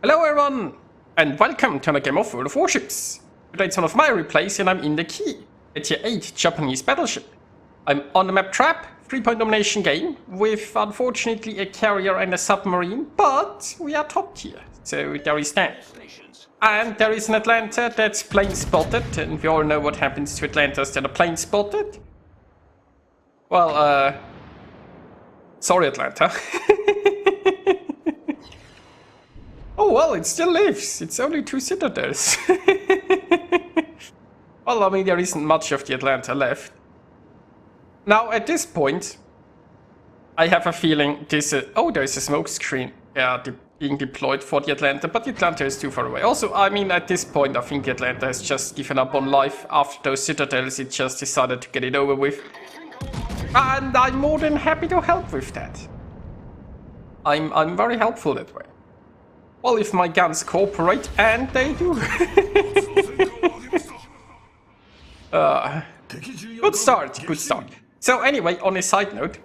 Hello everyone, and welcome to another game of World of Warships. Today it's one of my replays and I'm in the key, a tier 8 Japanese battleship. I'm on the map Trap, 3-point domination game, with unfortunately a carrier and a submarine, but we are top tier, so there is that. And there is an Atlanta that's plane spotted, and we all know what happens to Atlantas that are plane spotted. Well, sorry Atlanta. Oh well, it still lives. It's only 2 citadels. Well, I mean, there isn't much of the Atlanta left. Now, at this point, I have a feeling there's a smoke screen being deployed for the Atlanta, but the Atlanta is too far away. Also, I mean, at this point, I think the Atlanta has just given up on life. After those citadels, it just decided to get it over with. And I'm more than happy to help with that. I'm very helpful that way. Well, if my guns cooperate, and they do. Good start, good start. So anyway, on a side note,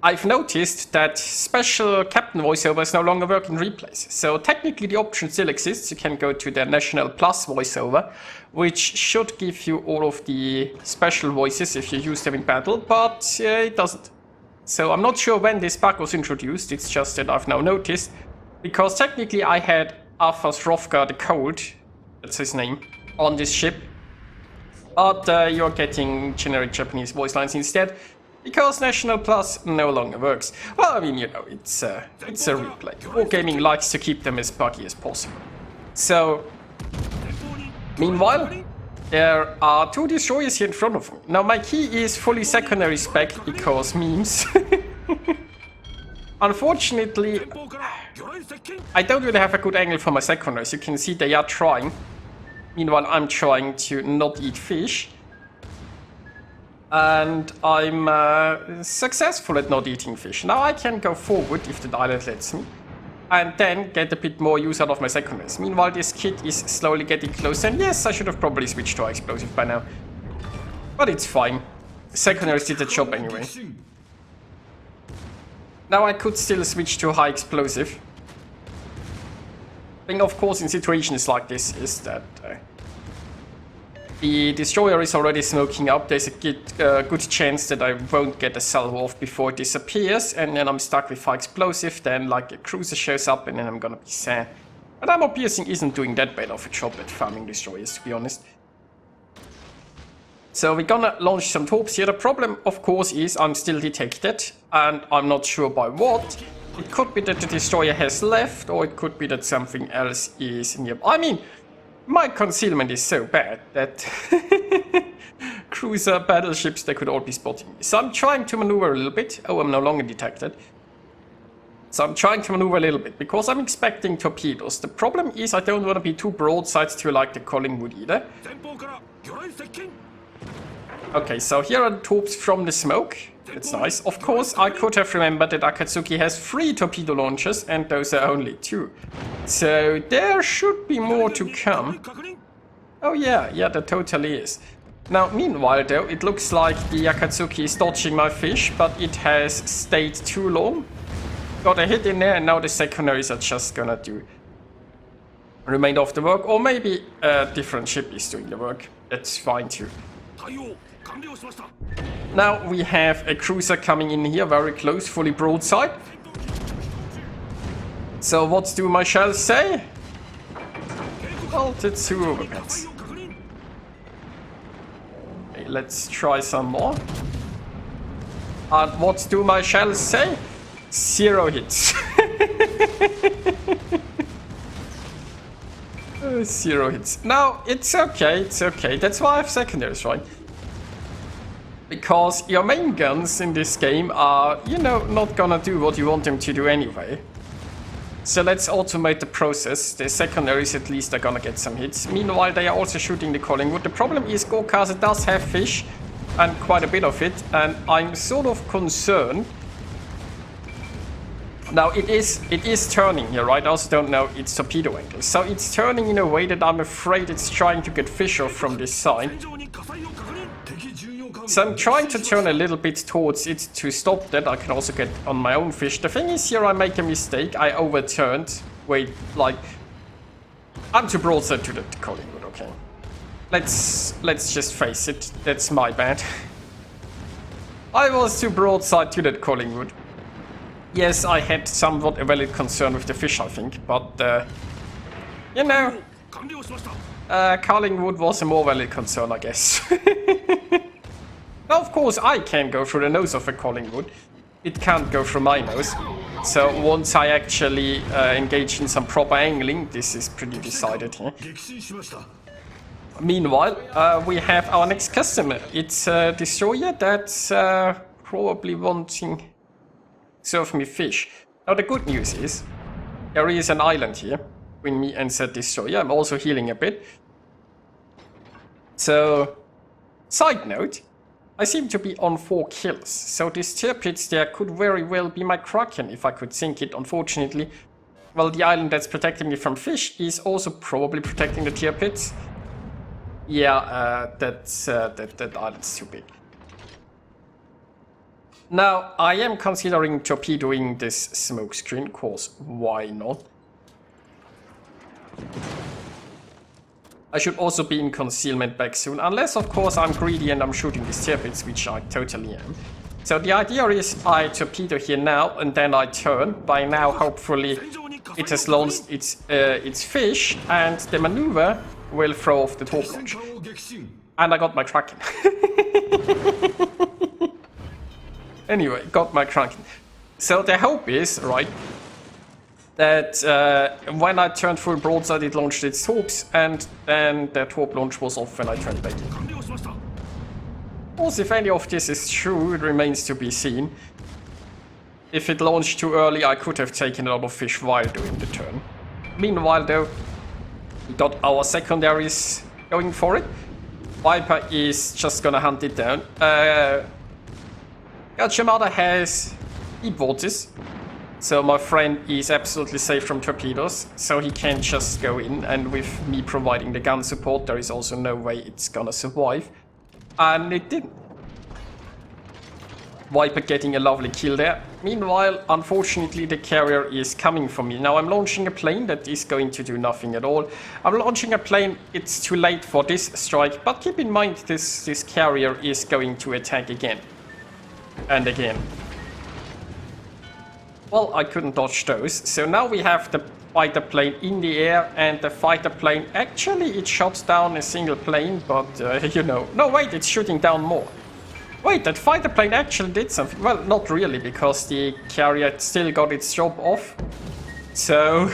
I've noticed that special captain voiceovers no longer work in replays. So technically the option still exists. You can go to the National Plus voiceover, which should give you all of the special voices if you use them in battle, but it doesn't. So I'm not sure when this bug was introduced, it's just that I've now noticed. Because technically I had Arthur's Rovka the Cold, that's his name, on this ship. But you're getting generic Japanese voice lines instead, because National Plus no longer works. Well, I mean, you know, it's a replay. Wargaming likes to keep them as buggy as possible. So, meanwhile, there are 2 destroyers here in front of me. Now my key is fully secondary spec because memes. Unfortunately, I don't really have a good angle for my secondaries. You can see they are trying. Meanwhile, I'm trying to not eat fish. And I'm successful at not eating fish. Now I can go forward if the island lets me. And then get a bit more use out of my secondaries. Meanwhile, this kid is slowly getting closer. And yes, I should have probably switched to high explosive by now. But it's fine. Secondaries did the job anyway. Now I could still switch to high explosive. The thing, of course, in situations like this is that the destroyer is already smoking up. There's a good chance that I won't get a salvo off before it disappears, and then I'm stuck with high explosive. Then, like, a cruiser shows up, and then I'm gonna be sad. But armor piercing isn't doing that bad of a job at farming destroyers, to be honest. So we're gonna launch some torps here. The problem, of course, is I'm still detected, and I'm not sure by what. It could be that the destroyer has left, or it could be that something else is near. I mean, my concealment is so bad that cruiser, battleships, they could all be spotting me. So I'm trying to maneuver a little bit. Oh, I'm no longer detected. So I'm trying to maneuver a little bit, because I'm expecting torpedoes. The problem is I don't want to be too broadsides to like the Collingwood either. Okay, so here are the torps from the smoke. That's nice. Of course, I could have remembered that Akatsuki has 3 torpedo launchers, and those are only 2. So there should be more to come. Oh yeah, there totally is. Now, meanwhile though, it looks like the Akatsuki is dodging my fish, but it has stayed too long. Got a hit in there, and now the secondaries are just gonna do remainder of the work. Or maybe a different ship is doing the work. That's fine too. Now we have a cruiser coming in here, very close, fully broadside. So what do my shells say? Well, Tetsuo weapons. Okay, let's try some more. And what do my shells say? 0 hits. 0 hits. Now, it's okay, it's okay. That's why I have secondaries, right? Because your main guns in this game are, you know, not gonna do what you want them to do anyway. So let's automate the process. The secondaries at least are gonna get some hits. Meanwhile, they are also shooting the Collingwood. The problem is Gorkaze does have fish, and quite a bit of it, and I'm sort of concerned. Now it is turning here, right? I also don't know its torpedo angle. So it's turning in a way that I'm afraid it's trying to get fish off from this side. So I'm trying to turn a little bit towards it to stop that. I can also get on my own fish. The thing is here I make a mistake. I overturned wait, like... I'm too broadside to the Collingwood, okay. Let's just face it, that's my bad. I was too broadside to that Collingwood. Yes, I had somewhat a valid concern with the fish, I think, but, you know, Collingwood was a more valid concern, I guess. Now, of course, I can go through the nose of a Collingwood. It can't go through my nose. So once I actually engage in some proper angling, this is pretty decided here. Meanwhile, we have our next customer. It's a destroyer that's probably wanting to serve me fish. Now the good news is, there is an island here between me and said destroyer. I'm also healing a bit. So, side note, I seem to be on 4 kills, so this tier pits there could very well be my Kraken if I could sink it, unfortunately. Well, the island that's protecting me from fish is also probably protecting the tier pits. Yeah, that island's too big. Now, I am considering torpedoing this smoke screen, of course, why not? I should also be in concealment back soon, unless of course I'm greedy and I'm shooting these tier pits, which I totally am. So the idea is I torpedo here now and then I turn. By now hopefully it has launched its fish and the maneuver will throw off the torp launch. And I got my Kraken. Anyway, got my Kraken. So the hope is, right, that when I turned full broadside it launched its torps and then the torp launch was off when I turned back in. Of course, if any of this is true, it remains to be seen. If it launched too early, I could have taken a lot of fish while doing the turn. Meanwhile though, we got our secondaries going for it. Viper is just gonna hunt it down. Yamada has deep waters. So my friend is absolutely safe from torpedoes, so he can just go in, and with me providing the gun support, there is also no way it's gonna survive. And it didn't. Viper getting a lovely kill there. Meanwhile, unfortunately, the carrier is coming for me. Now I'm launching a plane that is going to do nothing at all. I'm launching a plane, it's too late for this strike, but keep in mind this carrier is going to attack again. And again. Well, I couldn't dodge those, so now we have the fighter plane in the air, and the fighter plane, actually it shot down a single plane, but you know, no wait, it's shooting down more. Wait, that fighter plane actually did something. Well, not really, because the carrier still got its job off, so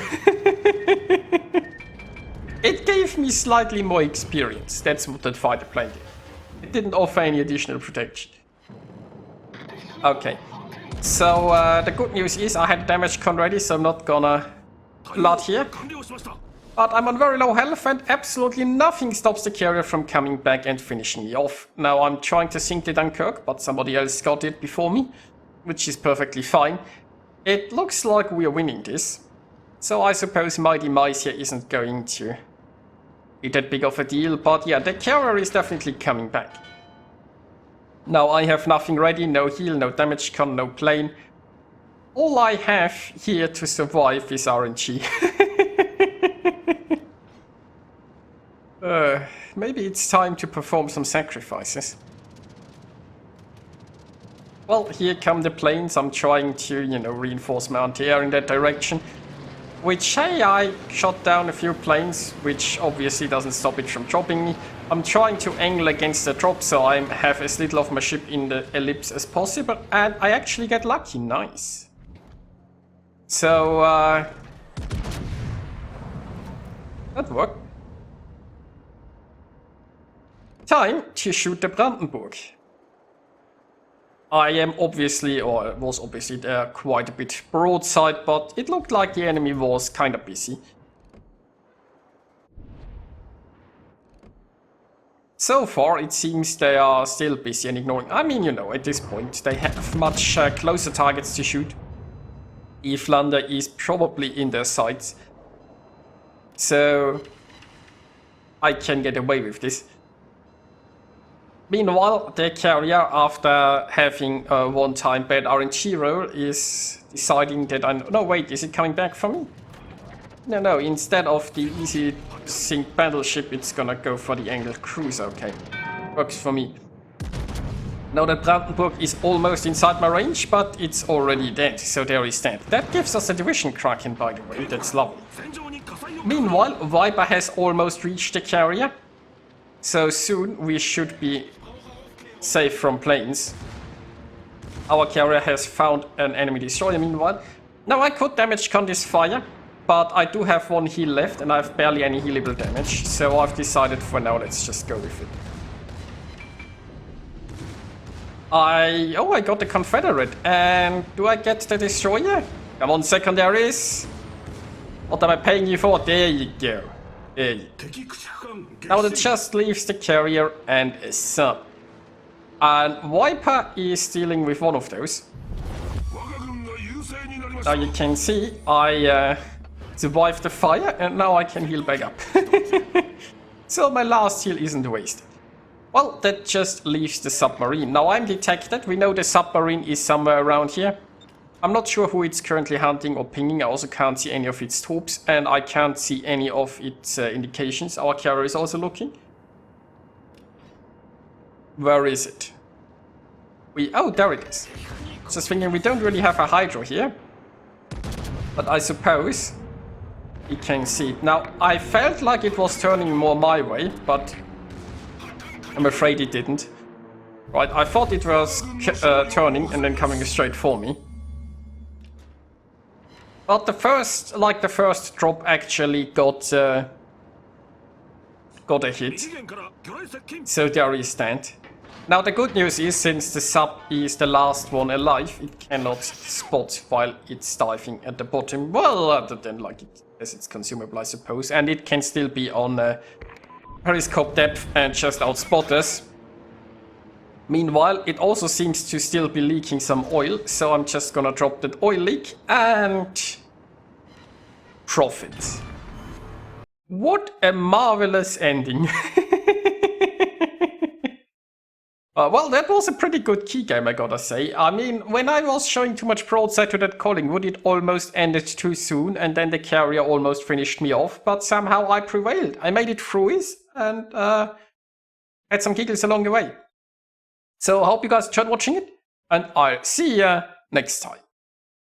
it gave me slightly more experience, that's what that fighter plane did. It didn't offer any additional protection. Okay. So, the good news is I had damage con ready, so I'm not gonna flood here. But I'm on very low health and absolutely nothing stops the carrier from coming back and finishing me off. Now I'm trying to sink the Dunkirk, but somebody else got it before me, which is perfectly fine. It looks like we are winning this. So I suppose my demise here isn't going to be that big of a deal, but yeah, the carrier is definitely coming back. Now I have nothing ready, no heal, no damage con, no plane. All I have here to survive is RNG. Maybe it's time to perform some sacrifices. Well, here come the planes. I'm trying to, you know, reinforce my anti-air in that direction. Which, hey, I shot down a few planes, which obviously doesn't stop it from dropping me. I'm trying to angle against the drop, so I have as little of my ship in the ellipse as possible, and I actually get lucky, nice. So, that worked. Time to shoot the Brandenburg. I am obviously, or was obviously there quite a bit broadside, but it looked like the enemy was kind of busy. So far, it seems they are still busy and ignoring. I mean, you know, at this point, they have much closer targets to shoot. Eflander is probably in their sights. So, I can get away with this. Meanwhile, the carrier, after having a one-time bad RNG roll, is deciding that I... No, wait, is it coming back for me? No, instead of the easy sink battleship, it's gonna go for the angled cruiser, okay. Works for me. Now that Brandenburg is almost inside my range, but it's already dead, so there is that. That gives us a division Kraken, by the way, that's lovely. Meanwhile, Viper has almost reached the carrier, so soon we should be safe from planes. Our carrier has found an enemy destroyer meanwhile. Now I could damage con this fire, but I do have one heal left and I have barely any healable damage, so I've decided for now let's just go with it. I got the Confederate, and do I get the destroyer? Come on, secondaries. What am I paying you for? There you go. There you go. Now that just leaves the carrier and a sub. And Viper is dealing with one of those. Now you can see I survived the fire and now I can heal back up. So my last heal isn't wasted. Well, that just leaves the submarine. Now I'm detected. We know the submarine is somewhere around here. I'm not sure who it's currently hunting or pinging. I also can't see any of its troops and I can't see any of its indications. Our carrier is also looking. Where is it? Oh, there it is. Just thinking we don't really have a hydro here. But I suppose we can see it. Now, I felt like it was turning more my way, but I'm afraid it didn't. Right, I thought it was turning and then coming straight for me. But the first drop actually got a hit. So there is that. Now the good news is, since the sub is the last one alive, it cannot spot while it's diving at the bottom. Well, other than like it as it's consumable, I suppose. And it can still be on periscope depth and just outspot us. Meanwhile, it also seems to still be leaking some oil, so I'm just gonna drop that oil leak and profit. What a marvelous ending. Well, that was a pretty good key game, I gotta say. I mean, when I was showing too much broadside to that Collingwood, it almost ended too soon, and then the carrier almost finished me off, but somehow I prevailed. I made it through it, and had some giggles along the way. So I hope you guys enjoyed watching it, and I'll see ya next time.